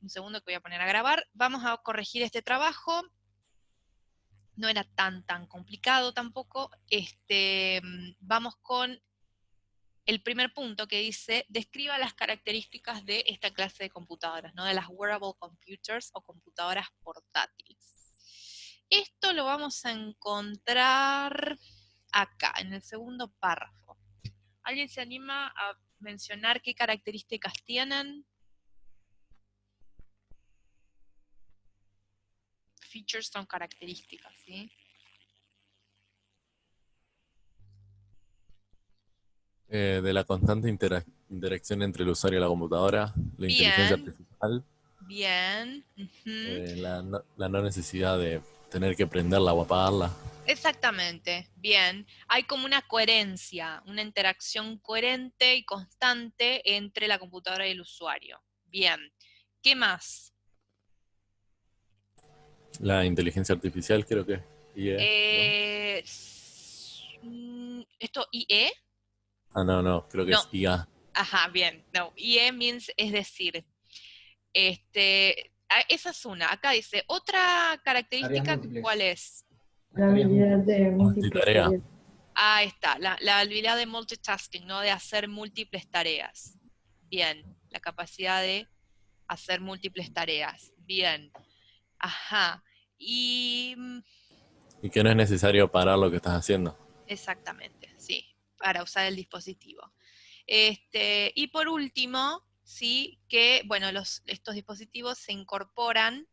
un segundo que voy a poner a grabar. Vamos a corregir este trabajo. No era tan complicado tampoco. Vamos con el primer punto que dice, describa las características de esta clase de computadoras, ¿no? De las wearable computers o computadoras portátiles. Esto lo vamos a encontrar acá, en el segundo párrafo. ¿Alguien se anima a mencionar qué características tienen? Features son características, ¿sí? De la constante interacción entre el usuario y la computadora, la inteligencia Bien, artificial, bien. la no necesidad de tener que prenderla o apagarla. Exactamente, bien. Hay como una coherencia, una interacción coherente y constante entre la computadora y el usuario. Bien. ¿Qué más? La inteligencia artificial creo que IE, ¿no? ¿Esto IE? Ah, no, no, creo que No. es IA. Ajá, bien. No, IE means, es decir, esa es una. Acá dice, otra Tareas característica, ¿cuál múltiples. es? Las La tareas habilidad múltiples. de múltiples Multitarea. tareas. Ahí está, la habilidad de multitasking, ¿no? De hacer múltiples tareas. Bien, la capacidad de hacer múltiples tareas. Bien. Ajá. Y Y que no es necesario parar lo que estás haciendo. exactamente, sí, para usar el dispositivo. Y por último, sí, que, bueno, estos dispositivos se incorporan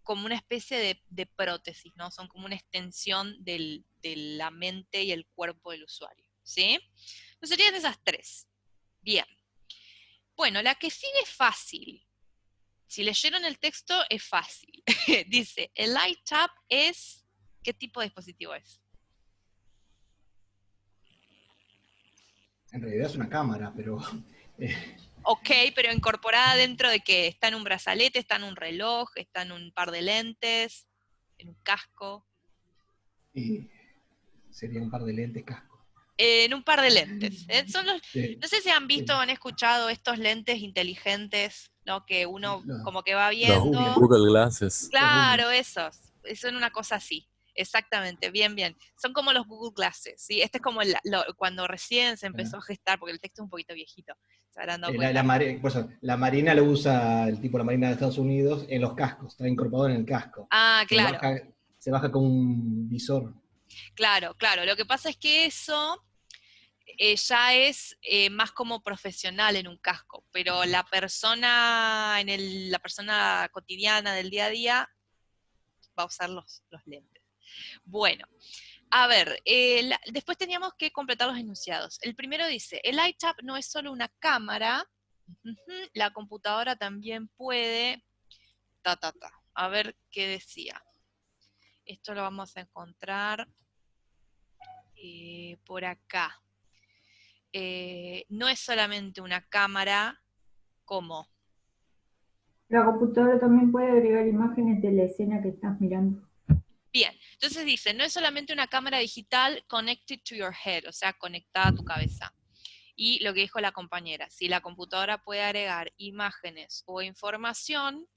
como una especie de prótesis, ¿no? Son como una extensión de la mente y el cuerpo del usuario, ¿sí? Entonces serían esas tres. Bien. Bueno, la que sigue es fácil. Si leyeron el texto, es fácil. Dice, el iTab es... ¿Qué tipo de dispositivo es? En realidad es una cámara, pero Ok, pero incorporada dentro de que está en un brazalete, está en un reloj, está en un par de lentes, en un casco. sería un par de lentes casco. En un par de lentes. Sí, No sé si han visto o sí. han escuchado estos lentes inteligentes, ¿no? Que uno como que va Los viendo. Google Glasses. Los Google. Claro, esos. Son una cosa así. Exactamente, bien, bien. Son como los Google Glasses, ¿sí? Este es como cuando recién se empezó a gestar, porque el texto es un poquito viejito, se habrán dado cuenta. La Marina lo usa, el tipo de la Marina de Estados Unidos, en los cascos, está incorporado en el casco. Ah, claro, Se baja con un visor. claro, claro. Lo que pasa es que eso ya es más como profesional en un casco, pero la persona, la persona cotidiana del día a día va a usar los lentes. Bueno, a ver, después teníamos que completar los enunciados. El primero dice, el iTab no es solo una cámara, la computadora también puede, A ver qué decía. Esto lo vamos a encontrar por acá. No es solamente una cámara, ¿cómo? La computadora también puede agregar imágenes de la escena que estás mirando. Bien, entonces dice, no es solamente una cámara digital connected to your head, o sea, conectada a tu cabeza. Y lo que dijo la compañera, si la computadora puede agregar imágenes o información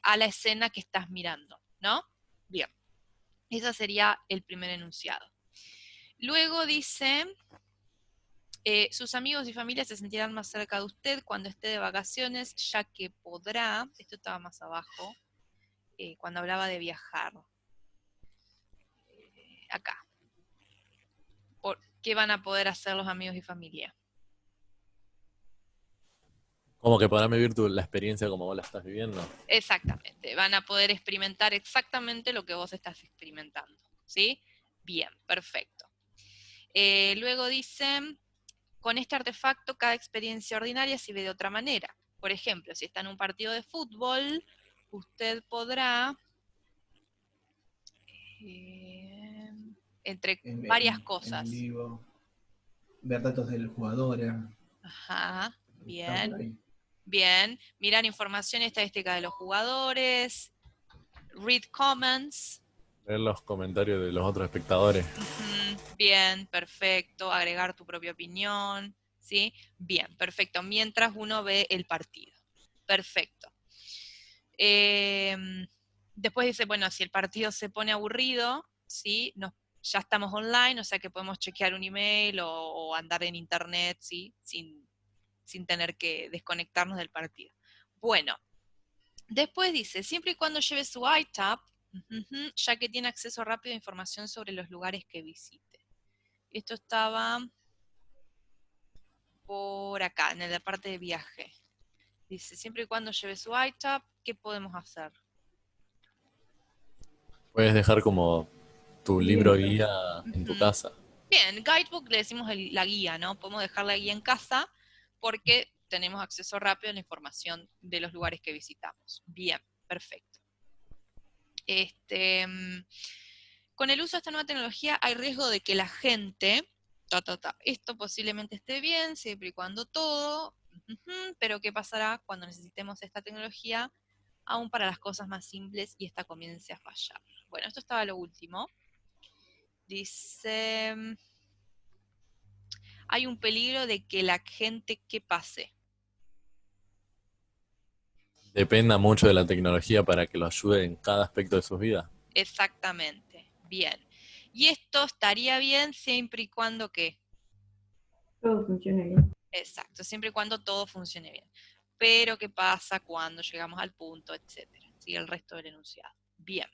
a la escena que estás mirando, ¿no? Bien, ese sería el primer enunciado. Luego dice, sus amigos y familia se sentirán más cerca de usted cuando esté de vacaciones, ya que podrá, esto estaba más abajo, cuando hablaba de viajar. Acá. ¿Qué van a poder hacer los amigos y familia? Como que podrán vivir la experiencia como vos la estás viviendo. Exactamente, van a poder experimentar exactamente lo que vos estás experimentando, ¿sí? Bien, perfecto. Luego dicen, con este artefacto cada experiencia ordinaria se ve de otra manera. Por ejemplo, si está en un partido de fútbol, usted podrá, entre varias En cosas. vivo, ver datos del jugador. Ajá, Está por bien. ahí. Bien, mirar información y estadística de los jugadores, read comments. Ver los comentarios de los otros espectadores. Bien, perfecto, agregar tu propia opinión, ¿sí? Bien, perfecto, mientras uno ve el partido. Perfecto. Después dice, bueno, si el partido se pone aburrido, ¿sí? Ya estamos online, o sea que podemos chequear un email o andar en internet, ¿sí? Sin tener que desconectarnos del partido. Bueno, después dice, siempre y cuando lleve su iTab, ya que tiene acceso rápido a información sobre los lugares que visite. Esto estaba por acá, en la parte de viaje. Dice, siempre y cuando lleve su iTab, ¿qué podemos hacer? Puedes dejar como tu libro guía en tu casa. Bien, guidebook le decimos la guía, ¿no? Podemos dejar la guía en casa porque tenemos acceso rápido a la información de los lugares que visitamos. Bien, perfecto. Con el uso de esta nueva tecnología hay riesgo de que la gente, esto posiblemente esté bien, siempre y cuando todo, pero ¿qué pasará cuando necesitemos esta tecnología aún para las cosas más simples y esta comience a fallar? Bueno, esto estaba lo último. Dice, hay un peligro de que la gente, ¿qué pase? Dependa mucho de la tecnología para que lo ayude en cada aspecto de sus vidas. Exactamente, bien. Y esto estaría bien siempre y cuando, ¿qué? Todo funciona bien. Exacto, siempre y cuando todo funcione bien. Pero ¿qué pasa cuando llegamos al punto, etcétera? Sigue el resto del enunciado. Bien.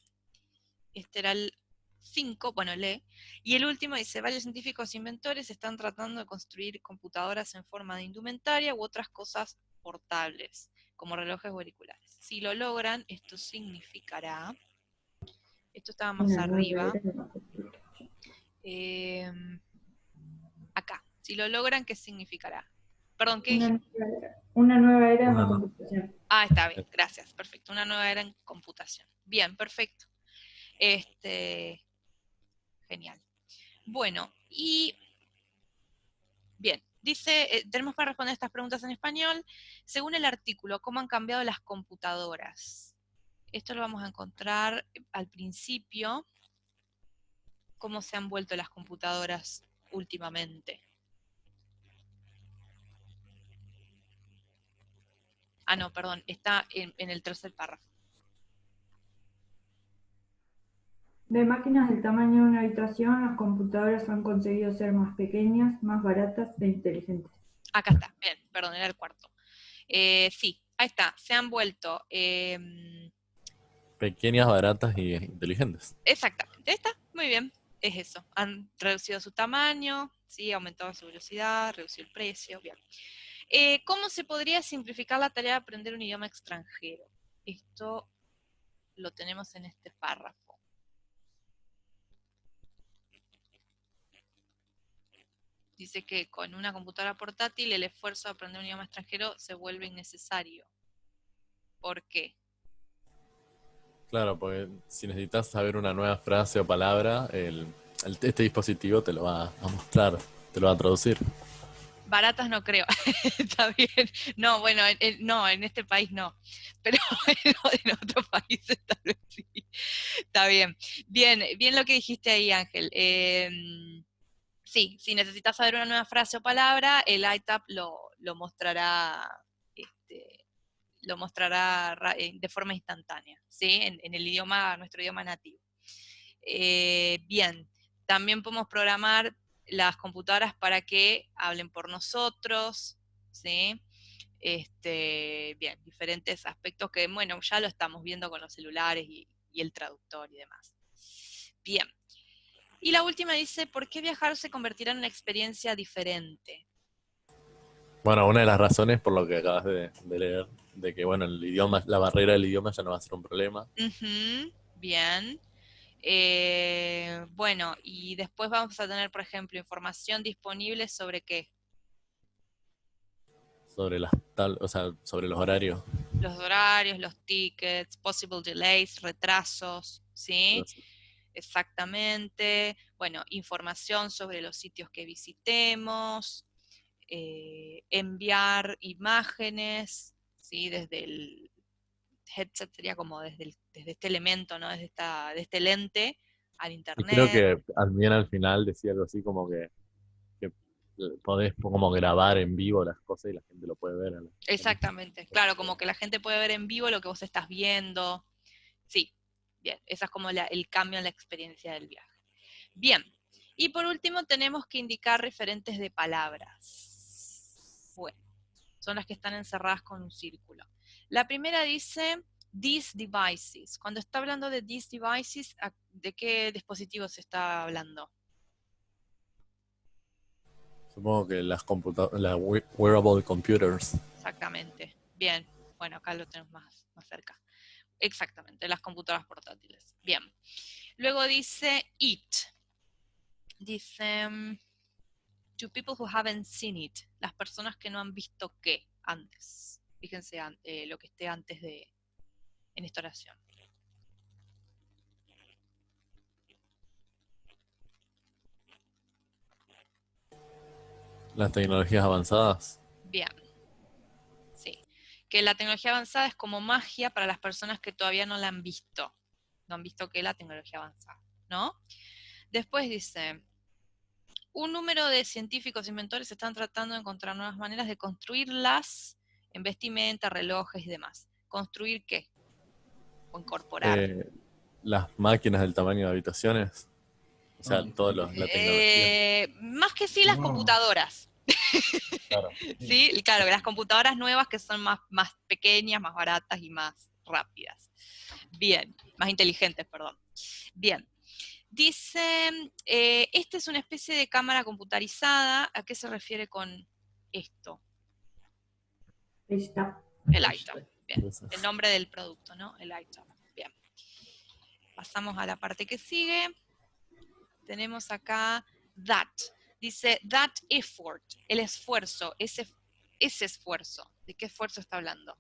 Este era el 5, bueno, lee. Y el último dice, varios científicos e inventores están tratando de construir computadoras en forma de indumentaria u otras cosas portables, como relojes o auriculares. Si lo logran, esto significará, esto estaba más Una nueva arriba, era de la computadora. acá. Si lo logran, ¿qué significará? Perdón, ¿qué Una dije? nueva era. Una nueva era en Una la no- computación. Ah, está bien, gracias, perfecto. Una nueva era en computación. Bien, perfecto. Genial. Bueno, y bien, dice, tenemos para responder estas preguntas en español. Según el artículo, ¿cómo han cambiado las computadoras? Esto lo vamos a encontrar al principio, cómo se han vuelto las computadoras últimamente. Ah, no, perdón, está en el tercer párrafo. De máquinas del tamaño de una habitación, las computadoras han conseguido ser más pequeñas, más baratas e inteligentes. Acá está, bien, perdón, era el cuarto. Sí, ahí está, se han vuelto, Pequeñas, baratas y inteligentes. exactamente, está, muy bien, es eso. Han reducido su tamaño, ¿sí? Aumentado su velocidad, reducido el precio, bien. ¿Cómo se podría simplificar la tarea de aprender un idioma extranjero? Esto lo tenemos en este párrafo. Dice que con una computadora portátil el esfuerzo de aprender un idioma extranjero se vuelve innecesario. ¿Por qué? Claro, porque si necesitas saber una nueva frase o palabra, este dispositivo te lo va a mostrar, te lo va a traducir. Baratas no creo, está bien. No, bueno, no, en este país no, pero en otros países tal vez sí. Está bien. Bien, bien lo que dijiste ahí, Ángel. Sí, si necesitas saber una nueva frase o palabra, el iTab lo mostrará, lo mostrará de forma instantánea, ¿sí? En el idioma, nuestro idioma nativo. Bien, también podemos programar las computadoras para que hablen por nosotros, ¿sí? Bien, diferentes aspectos que, bueno, ya lo estamos viendo con los celulares y el traductor y demás. Bien. Y la última dice, ¿por qué viajar se convertirá en una experiencia diferente? Bueno, una de las razones por lo que acabas de leer, de que bueno, el idioma, la barrera del idioma ya no va a ser un problema. Bien. Bueno, y después vamos a tener, por ejemplo, información disponible sobre qué. Sobre o sea, sobre los horarios. Los horarios, los tickets, possible delays, retrasos, ¿sí? Exactamente. Bueno, información sobre los sitios que visitemos, enviar imágenes, ¿sí? Desde el headset sería como desde este elemento, ¿no? De este lente al Y creo internet. que también al final decía algo así como que podés como grabar en vivo las cosas y la gente lo puede ver. Exactamente, claro, como que la gente puede ver en vivo lo que vos estás viendo. Sí, bien, esa es como el cambio en la experiencia del viaje. Bien, y por último tenemos que indicar referentes de palabras. Bueno, son las que están encerradas con un círculo. La primera dice these devices. Cuando está hablando de these devices, ¿de qué dispositivos se está hablando? Supongo que las wearable computers. Exactamente. Bien, bueno, acá lo tenemos más cerca. Exactamente, las computadoras portátiles. Bien. Luego dice it. Dice to people who haven't seen it. Las personas que no han visto qué antes. Fíjense lo que esté antes en esta oración. Las tecnologías avanzadas. Bien. Sí. Que la tecnología avanzada es como magia para las personas que todavía no la han visto. No han visto qué es la tecnología avanzada, ¿no? Después dice, un número de científicos e inventores están tratando de encontrar nuevas maneras de construirlas en vestimenta, relojes y demás. ¿Construir qué? O incorporar. Las máquinas del tamaño de habitaciones. O sea, la tecnología. Más que sí, las No. computadoras. Claro. ¿Sí? Claro, las computadoras nuevas que son más pequeñas, más baratas y más rápidas. Bien, más inteligentes, perdón. Bien. Dice, esta es una especie de cámara computarizada. ¿A qué se refiere con esto? Ahí está. El iTab. Bien. El nombre del producto, ¿no? El iTab. Bien. Pasamos a la parte que sigue. Tenemos acá that. Dice that effort, el esfuerzo, ese esfuerzo. ¿De qué esfuerzo está hablando?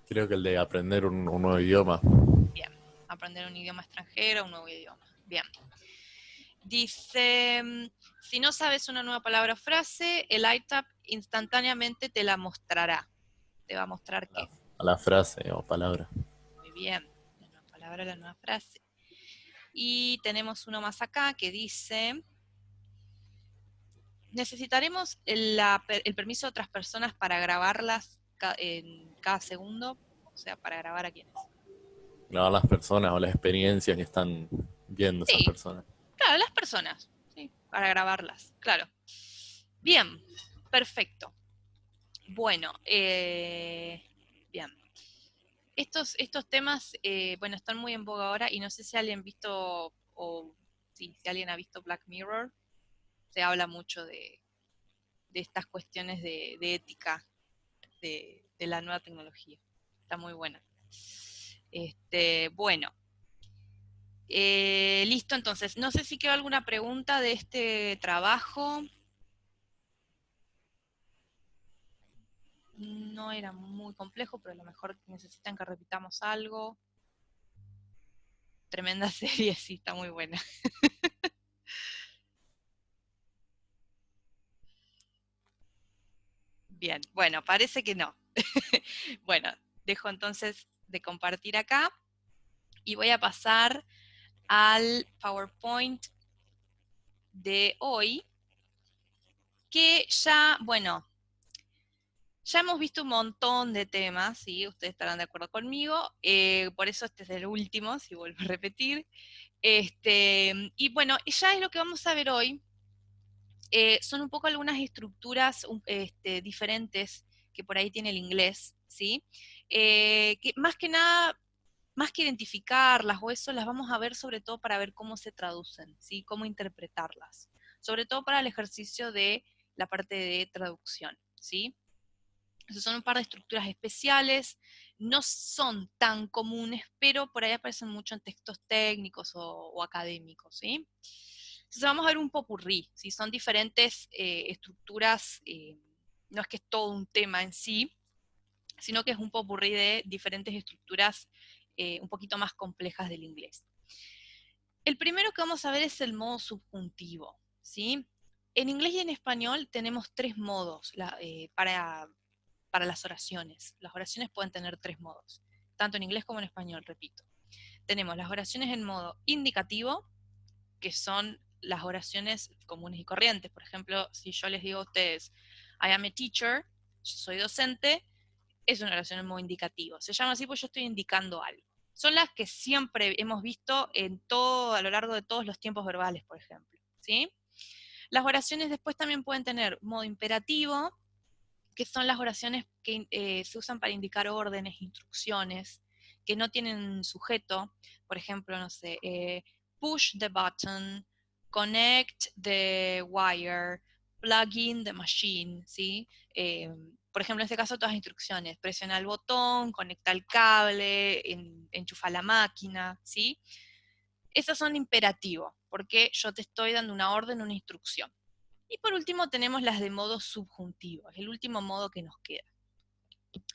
Creo que el de aprender un nuevo idioma. Bien, aprender un idioma extranjero, un nuevo idioma. Bien. Dice, si no sabes una nueva palabra o frase, el iTab instantáneamente te la mostrará. Te va a mostrar qué. A la frase o palabra. Muy bien, la nueva palabra, la nueva frase. Y tenemos uno más acá que dice, necesitaremos el permiso de otras personas para grabarlas en cada segundo, o sea, para grabar a quienes. Grabar las personas o las experiencias que están viendo esas Sí, personas. claro, las personas, sí, para grabarlas, claro. Bien, perfecto. Bueno, bien. Estos temas, bueno, están muy en boga ahora y no sé si alguien ha visto, o sí, si alguien ha visto Black Mirror, se habla mucho de estas cuestiones de ética de la nueva tecnología. Está muy buena. Bueno. Listo, entonces. No sé si quedó alguna pregunta de este trabajo. No era muy complejo, pero a lo mejor necesitan que repitamos algo. Tremenda serie, sí, está muy buena. Bien, bueno, parece que no. Bueno, dejo entonces de compartir acá y voy a pasar al PowerPoint de hoy, que ya, bueno, ya hemos visto un montón de temas, ¿sí? Ustedes estarán de acuerdo conmigo, por eso este es el último, si vuelvo a repetir. Y bueno, ya es lo que vamos a ver hoy. Son un poco algunas estructuras diferentes que por ahí tiene el inglés, ¿sí? Que más que nada, más que identificarlas o eso, las vamos a ver sobre todo para ver cómo se traducen, ¿sí? Cómo interpretarlas. Sobre todo para el ejercicio de la parte de traducción, ¿sí? Entonces son un par de estructuras especiales, no son tan comunes, pero por ahí aparecen mucho en textos técnicos o académicos, ¿sí? Entonces vamos a ver un popurrí, ¿sí? Son diferentes estructuras, no es que es todo un tema en sí, sino que es un popurrí de diferentes estructuras un poquito más complejas del inglés. El primero que vamos a ver es el modo subjuntivo, ¿sí? En inglés y en español tenemos tres modos para las oraciones. Las oraciones pueden tener tres modos, tanto en inglés como en español, repito. Tenemos las oraciones en modo indicativo, que son las oraciones comunes y corrientes. Por ejemplo, si yo les digo a ustedes, I am a teacher, yo soy docente, es una oración en modo indicativo. Se llama así porque yo estoy indicando algo. Son las que siempre hemos visto a lo largo de todos los tiempos verbales, por ejemplo, ¿sí? Las oraciones después también pueden tener modo imperativo, que son las oraciones que se usan para indicar órdenes, instrucciones, que no tienen sujeto. Por ejemplo, no sé, push the button, connect the wire, plug in the machine, ¿sí? Por ejemplo, en este caso todas las instrucciones, presiona el botón, conecta el cable, enchufa la máquina, ¿sí? Esas son imperativos, porque yo te estoy dando una orden, una instrucción. Y por último tenemos las de modo subjuntivo, es el último modo que nos queda.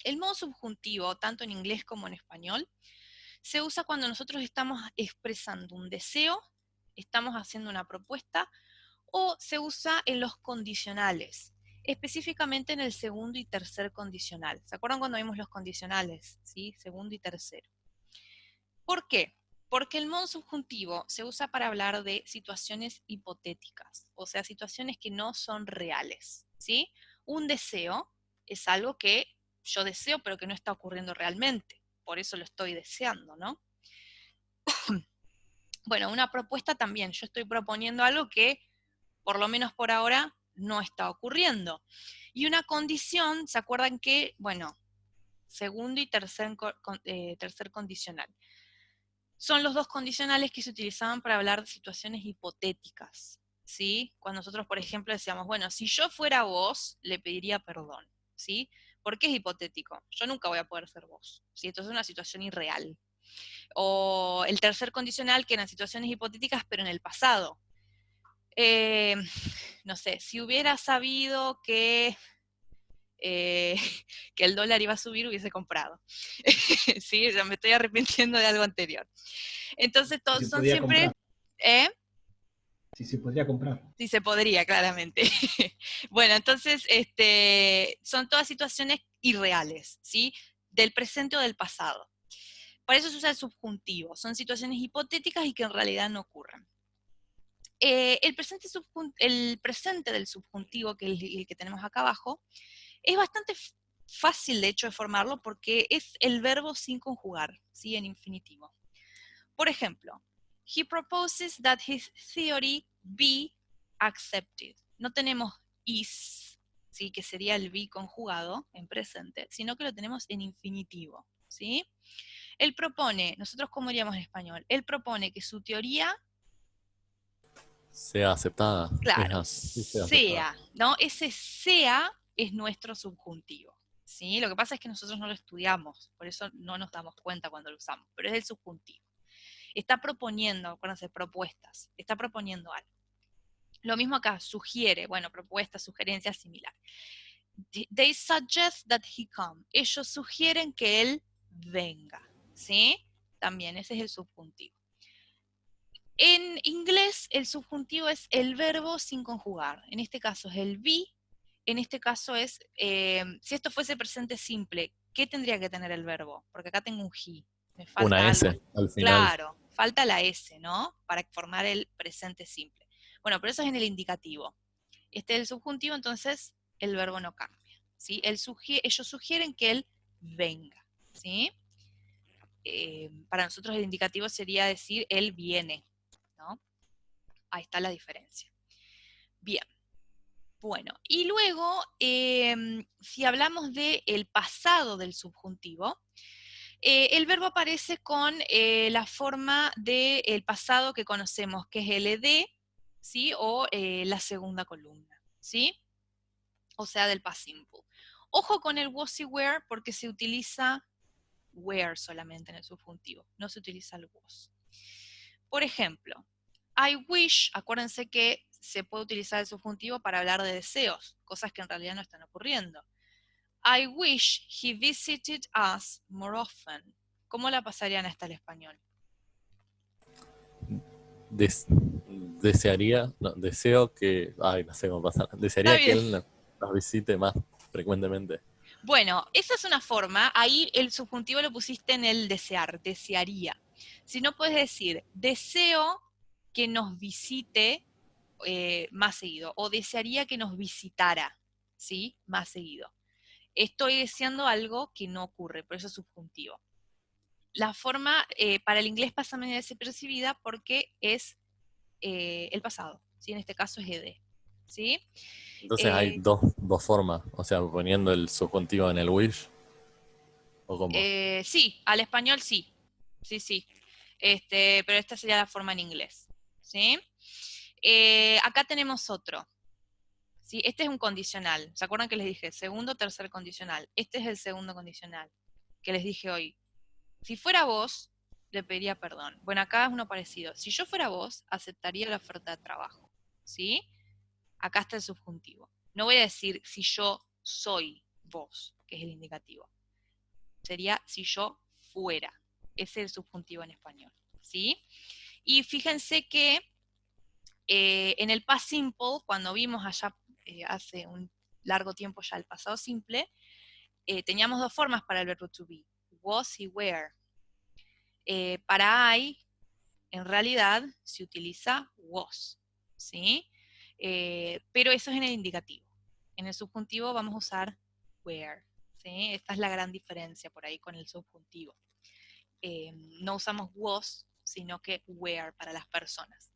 El modo subjuntivo, tanto en inglés como en español, se usa cuando nosotros estamos expresando un deseo, estamos haciendo una propuesta, o se usa en los condicionales, específicamente en el segundo y tercer condicional. ¿Se acuerdan cuando vimos los condicionales? ¿Sí? Segundo y tercero. ¿Por qué? Porque el modo subjuntivo se usa para hablar de situaciones hipotéticas, o sea, situaciones que no son reales, ¿sí? Un deseo es algo que yo deseo pero que no está ocurriendo realmente, por eso lo estoy deseando, ¿no? Bueno, una propuesta también, yo estoy proponiendo algo que, por lo menos por ahora, no está ocurriendo. Y una condición, ¿se acuerdan que, bueno, segundo y tercer condicional? Son los dos condicionales que se utilizaban para hablar de situaciones hipotéticas, ¿sí? Cuando nosotros, por ejemplo, decíamos, bueno, si yo fuera vos, le pediría perdón, ¿sí? ¿Por qué es hipotético? Yo nunca voy a poder ser vos, ¿sí? Entonces es una situación irreal. O el tercer condicional, que eran situaciones hipotéticas, pero en el pasado. No sé, si hubiera sabido eh, que el dólar iba a subir, hubiese comprado. Sí, ya me estoy arrepintiendo de algo anterior. Entonces, todos Si se son podía siempre... comprar. ¿Eh? Si se podría comprar. Sí se podría, claramente. Bueno, entonces, son todas situaciones irreales, ¿sí? Del presente o del pasado. Para eso se usa el subjuntivo. Son situaciones hipotéticas y que en realidad no ocurren. El presente del subjuntivo, que es el que tenemos acá abajo, es bastante fácil, de hecho, de formarlo porque es el verbo sin conjugar, ¿sí? En infinitivo. Por ejemplo, he proposes that his theory be accepted. No tenemos is, ¿sí? Que sería el be conjugado en presente, sino que lo tenemos en infinitivo, ¿sí? Él propone, nosotros cómo diríamos en español, él propone que su teoría, Sea aceptada. claro, Sí, sea aceptada. sea, ¿no? Ese sea es nuestro subjuntivo, ¿sí? Lo que pasa es que nosotros no lo estudiamos, por eso no nos damos cuenta cuando lo usamos, pero es el subjuntivo. Está proponiendo, acuérdense, propuestas, está proponiendo algo. Lo mismo acá, sugiere, bueno, propuestas, sugerencias, similar. They suggest that he come. Ellos sugieren que él venga, ¿sí? También, ese es el subjuntivo. En inglés, el subjuntivo es el verbo sin conjugar. En este caso es el be, en este caso es, si esto fuese presente simple, ¿qué tendría que tener el verbo? Porque acá tengo un he, me falta Una algo. S al final. Claro, falta la S, ¿no? Para formar el presente simple. Bueno, pero eso es en el indicativo. Este es el subjuntivo, entonces el verbo no cambia, ¿sí? Ellos sugieren que él venga, ¿sí? Para nosotros el indicativo sería decir él viene, ¿no? Ahí está la diferencia. Bien. Bueno, y luego, si hablamos del pasado del subjuntivo, el verbo aparece con la forma del pasado que conocemos, que es LD, ¿sí? O la segunda columna, ¿sí? O sea, del past simple. Ojo con el was y were porque se utiliza were solamente en el subjuntivo, no se utiliza el was. Por ejemplo, I wish, acuérdense que se puede utilizar el subjuntivo para hablar de deseos, cosas que en realidad no están ocurriendo. I wish he visited us more often. ¿Cómo la pasarían hasta el español? Desearía, no, deseo que, ay, no sé cómo pasar. Desearía que él nos visite más frecuentemente. Bueno, esa es una forma, ahí el subjuntivo lo pusiste en el desear, desearía. Si no puedes decir, deseo que nos visite más seguido, o desearía que nos visitara, ¿sí? Más seguido. Estoy deseando algo que no ocurre, por eso es subjuntivo. La forma, para el inglés pasa medio desapercibida porque es el pasado, ¿sí? En este caso es ed, ¿sí? Entonces hay dos formas, o sea, poniendo el subjuntivo en el wish, ¿o cómo? Sí, al español sí, sí. Pero esta sería la forma en inglés, ¿sí? Acá tenemos otro, ¿sí? Este es un condicional, ¿se acuerdan que les dije? Segundo, tercer condicional. Este es el segundo condicional, que les dije hoy. Si fuera vos, le pediría perdón. Bueno, acá es uno parecido. Si yo fuera vos, aceptaría la oferta de trabajo, ¿sí? Acá está el subjuntivo. No voy a decir si yo soy vos, que es el indicativo. Sería si yo fuera. Ese es el subjuntivo en español, ¿sí? Y fíjense que en el past simple, cuando vimos allá hace un largo tiempo ya el pasado simple, teníamos dos formas para el verbo to be, was y were. Para I, en realidad, se utiliza was, ¿sí? Pero eso es en el indicativo. En el subjuntivo vamos a usar were, ¿sí? Esta es la gran diferencia por ahí con el subjuntivo. No usamos was, sino que were para las personas.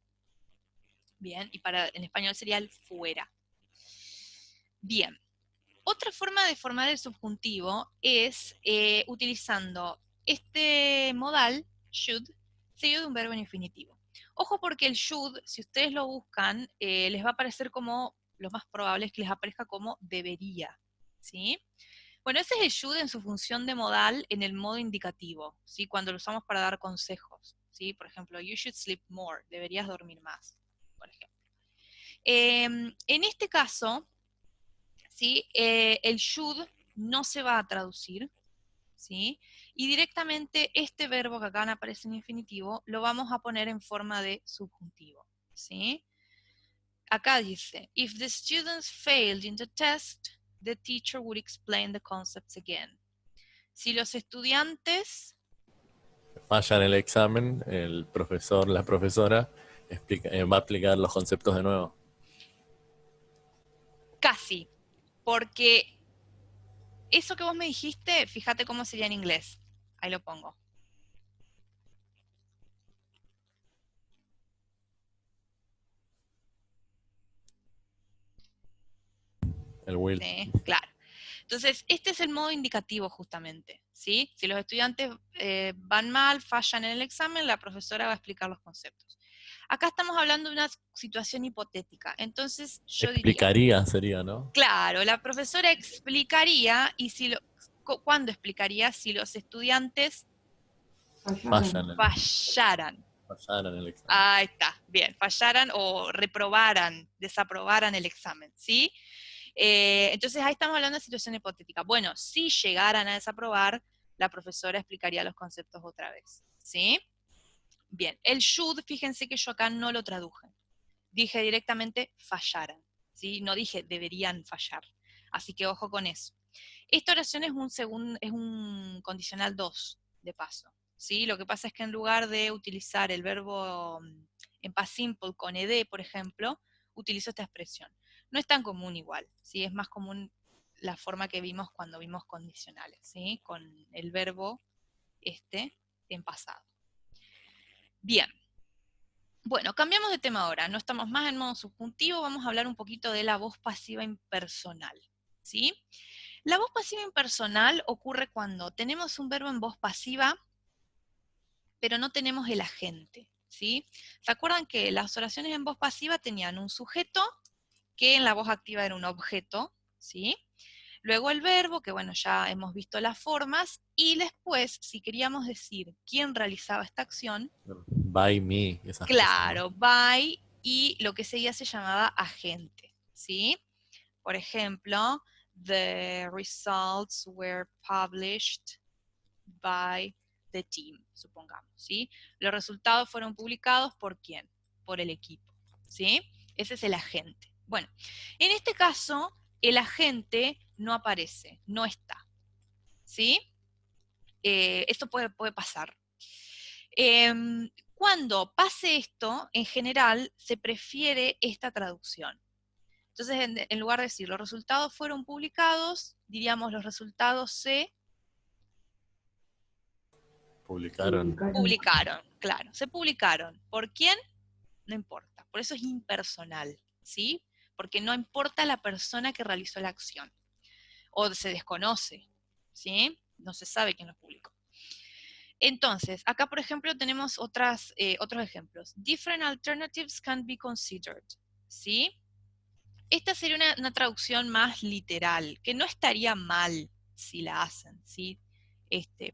Bien, y en español sería el fuera. Bien, otra forma de formar el subjuntivo es utilizando este modal, should, seguido de un verbo en infinitivo. Ojo porque el should, si ustedes lo buscan, les va a aparecer como, lo más probable es que les aparezca como debería, ¿sí? Bueno, ese es el should en su función de modal en el modo indicativo, ¿sí? Cuando lo usamos para dar consejos, ¿sí? Por ejemplo, you should sleep more, deberías dormir más, por ejemplo. En este caso, ¿sí? El should no se va a traducir, ¿sí? Y directamente este verbo que acá aparece en infinitivo lo vamos a poner en forma de subjuntivo, ¿sí? Acá dice, if the students failed in the test, the teacher would explain the concepts again. Si los estudiantes Fallan el examen, el profesor, la profesora, va a explicar los conceptos de nuevo. casi, porque eso que vos me dijiste, fíjate cómo sería en inglés. Ahí lo pongo. El will. Sí, claro. Entonces, este es el modo indicativo justamente, ¿sí? Si los estudiantes van mal, fallan en el examen, la profesora va a explicar los conceptos. Acá estamos hablando de una situación hipotética, entonces yo diría, Explicaría sería, ¿no? claro, la profesora explicaría, y ¿cuándo explicaría? Si los estudiantes Fallan fallaran. fallaran el examen. Ahí está, bien, fallaran o reprobaran, desaprobaran el examen, ¿sí? Entonces ahí estamos hablando de situación hipotética. Bueno, si llegaran a desaprobar, la profesora explicaría los conceptos otra vez, ¿sí? Bien, el should, fíjense que yo acá no lo traduje. Dije directamente fallaran, ¿sí? No dije deberían fallar. Así que ojo con eso. Esta oración es un condicional 2, de paso, ¿sí? Lo que pasa es que en lugar de utilizar el verbo en past simple con ed, por ejemplo, utilizo esta expresión. No es tan común igual, ¿sí? Es más común la forma que vimos cuando vimos condicionales, ¿sí? Con el verbo en pasado. Bien. Bueno, cambiamos de tema ahora. No estamos más en modo subjuntivo, vamos a hablar un poquito de la voz pasiva impersonal, ¿sí? La voz pasiva impersonal ocurre cuando tenemos un verbo en voz pasiva, pero no tenemos el agente, ¿sí? ¿Se acuerdan que las oraciones en voz pasiva tenían un sujeto, que en la voz activa era un objeto, ¿sí? Luego el verbo, que bueno, ya hemos visto las formas, y después, si queríamos decir quién realizaba esta acción, By me, esas claro, cosas, ¿no? by, y lo que seguía se llamaba agente, ¿sí? Por ejemplo, the results were published by the team, supongamos, ¿sí? Los resultados fueron publicados ¿por quién? Por el equipo, ¿sí? Ese es el agente. Bueno, en este caso, el agente no aparece, no está, ¿sí? Esto puede pasar. cuando pase esto, en general, se prefiere esta traducción. Entonces, en lugar de decir los resultados fueron publicados, diríamos los resultados se Publicaron. publicaron, claro, se publicaron. ¿Por quién? No importa. Por eso es impersonal, ¿sí? Porque no importa la persona que realizó la acción. O se desconoce, ¿sí? No se sabe quién lo publicó. Entonces, acá por ejemplo tenemos otros ejemplos. Different alternatives can be considered, ¿sí? Esta sería una traducción más literal, que no estaría mal si la hacen, ¿sí?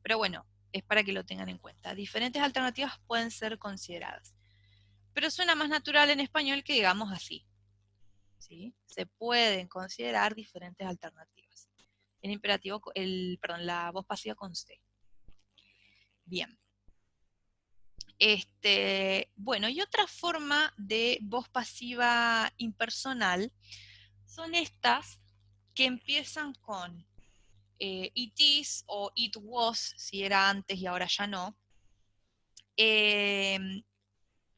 Pero bueno, es para que lo tengan en cuenta. Diferentes alternativas pueden ser consideradas. Pero suena más natural en español que digamos así, ¿sí? Se pueden considerar diferentes alternativas. El imperativo, la voz pasiva con C. Bien. Bueno, y otra forma de voz pasiva impersonal son estas que empiezan con it is o it was, si era antes y ahora ya no,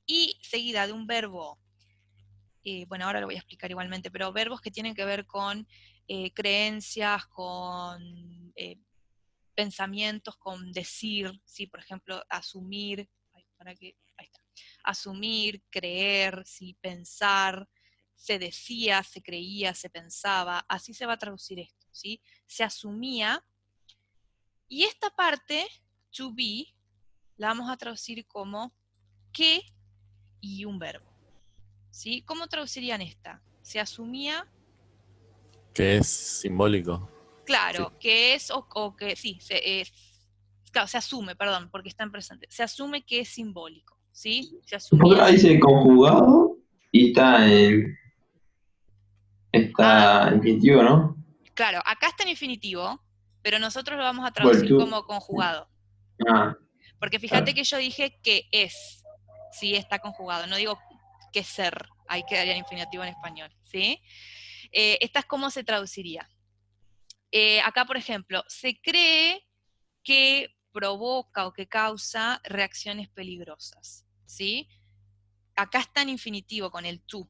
y seguida de un verbo, bueno, ahora lo voy a explicar igualmente, pero verbos que tienen que ver con creencias, con pensamientos, con decir, ¿sí? Por ejemplo, asumir, ahí está, asumir, creer, ¿sí? Pensar, se decía, se creía, se pensaba, así se va a traducir esto, ¿sí? Se asumía, y esta parte, to be, la vamos a traducir como que y un verbo, ¿sí? ¿Cómo traducirían esta? Se asumía, Que es simbólico. claro, Sí. que es o que sí, claro, se asume, perdón, porque está en presente. Se asume que es simbólico, ¿sí? Se Porque asumía. ahora dice conjugado y Ah, está en infinitivo, ¿no? claro, acá está en infinitivo, pero nosotros lo vamos a Well, traducir tú. como conjugado. Ah, Porque fíjate claro. que yo dije que es, ¿sí? Está conjugado. No digo que ser, ahí quedaría en infinitivo en español, ¿sí? Esta es cómo se traduciría. Acá, por ejemplo, se cree que provoca o que causa reacciones peligrosas, ¿sí? Acá está en infinitivo con el tú,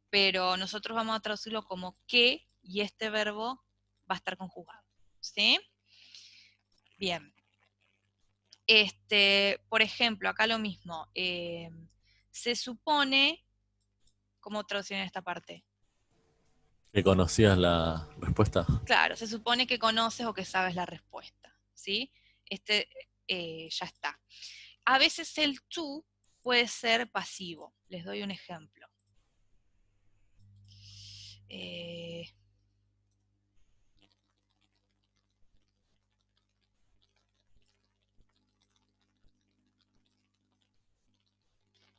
pero nosotros vamos a traducirlo como que, y este verbo va a estar conjugado, ¿sí? Bien. Por ejemplo, acá lo mismo. Se supone, ¿cómo traducir en esta parte? ¿Que conocías la respuesta? Claro, se supone que conoces o que sabes la respuesta, ¿sí? Ya está. A veces el tú puede ser pasivo. Les doy un ejemplo.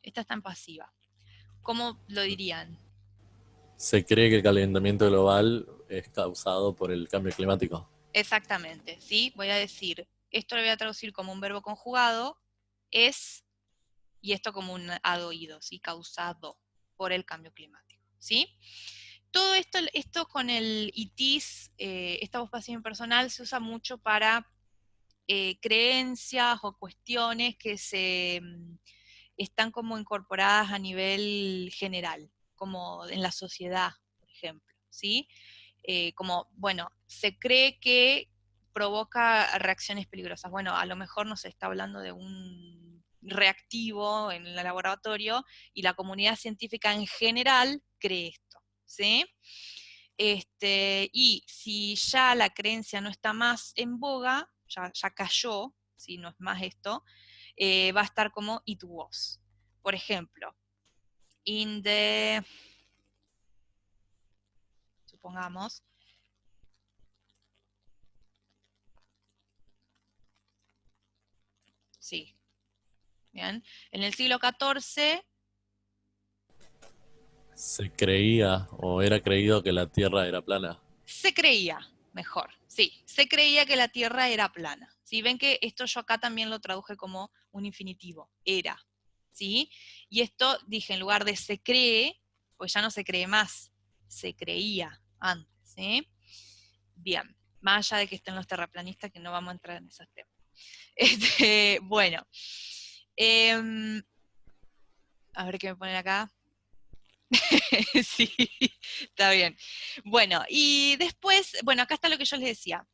Esta está en pasiva. ¿Cómo lo dirían? Se cree que el calentamiento global es causado por el cambio climático. Exactamente, ¿sí? Voy a decir, esto lo voy a traducir como un verbo conjugado, es, y esto como un ad-oído, ¿sí? Causado por el cambio climático, ¿sí? Todo esto con el itis, esta voz pasiva impersonal, se usa mucho para creencias o cuestiones que están como incorporadas a nivel general, como en la sociedad, por ejemplo, ¿sí? Como, bueno, se cree que provoca reacciones peligrosas. Bueno, a lo mejor nos está hablando de un reactivo en el laboratorio y la comunidad científica en general cree esto, ¿sí? Y si ya la creencia no está más en boga, ya cayó, si no es más esto, va a estar como it was. Por ejemplo, supongamos, sí, bien, en el siglo XIV Se creía o era creído que la Tierra era plana. se creía, mejor, sí, se creía que la Tierra era plana. ¿Sí? Ven que esto yo acá también lo traduje como un infinitivo, era, ¿sí? Y esto dije, en lugar de se cree, pues ya no se cree más, se creía antes, ¿sí? Bien, más allá de que estén los terraplanistas, que no vamos a entrar en esos temas. Bueno, A ver qué me ponen acá. Sí, está bien. Bueno, y después, bueno, acá está lo que yo les decía.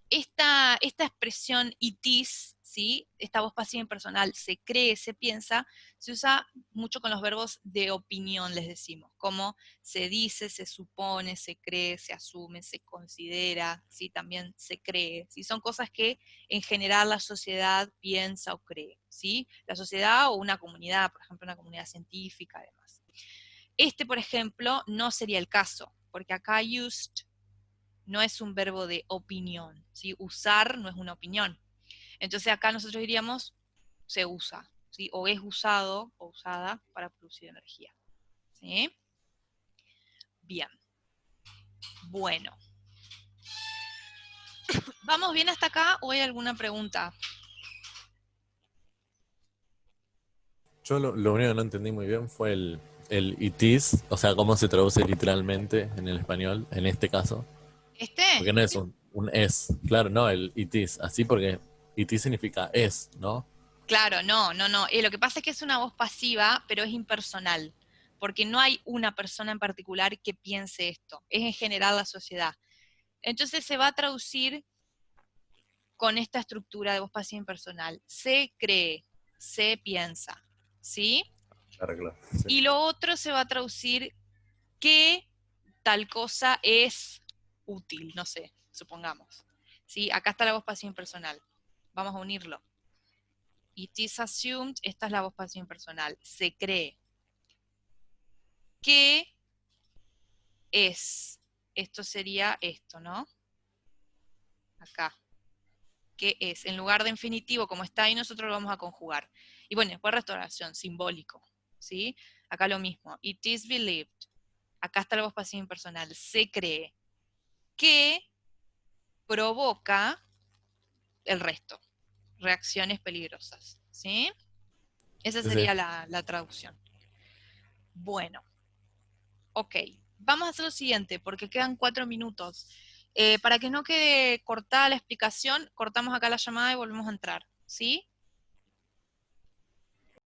Esta expresión it is, ¿sí? Esta voz pasiva impersonal, se cree, se piensa, se usa mucho con los verbos de opinión, les decimos, como se dice, se supone, se cree, se asume, se considera, ¿sí? También se cree, ¿sí? Son cosas que en general la sociedad piensa o cree, ¿sí? La sociedad o una comunidad, por ejemplo, una comunidad científica, además. Por ejemplo, no sería el caso, porque acá used no es un verbo de opinión, ¿sí? Usar no es una opinión. Entonces acá nosotros diríamos se usa, ¿sí? O es usado o usada para producir energía. ¿Sí? Bien. Bueno. ¿Vamos bien hasta acá o hay alguna pregunta? Yo lo único que no entendí muy bien fue el it is, o sea, cómo se traduce literalmente en el español, en este caso. Porque no es un es. Claro, no, el it is. Así porque it is significa es, ¿no? Claro, no. Lo que pasa es que es una voz pasiva, pero es impersonal. Porque no hay una persona en particular que piense esto. Es en general la sociedad. Entonces se va a traducir con esta estructura de voz pasiva impersonal. Se cree, se piensa, ¿sí? Claro, claro. Sí. Y lo otro se va a traducir que tal cosa es útil, no sé, supongamos. ¿Sí? Acá está la voz pasiva impersonal. Vamos a unirlo. It is assumed, esta es la voz pasiva impersonal. Se cree que es. Esto sería esto, ¿no? Acá. ¿Qué es? En lugar de infinitivo, como está ahí, nosotros lo vamos a conjugar. Y bueno, después restauración, simbólico. ¿Sí? Acá lo mismo. It is believed. Acá está la voz pasiva impersonal. Se cree que provoca el resto. Reacciones peligrosas. ¿Sí? Esa Sí, sería la traducción. Bueno. Ok. Vamos a hacer lo siguiente, porque quedan 4 minutos. Para que no quede cortada la explicación, cortamos acá la llamada y volvemos a entrar. ¿Sí?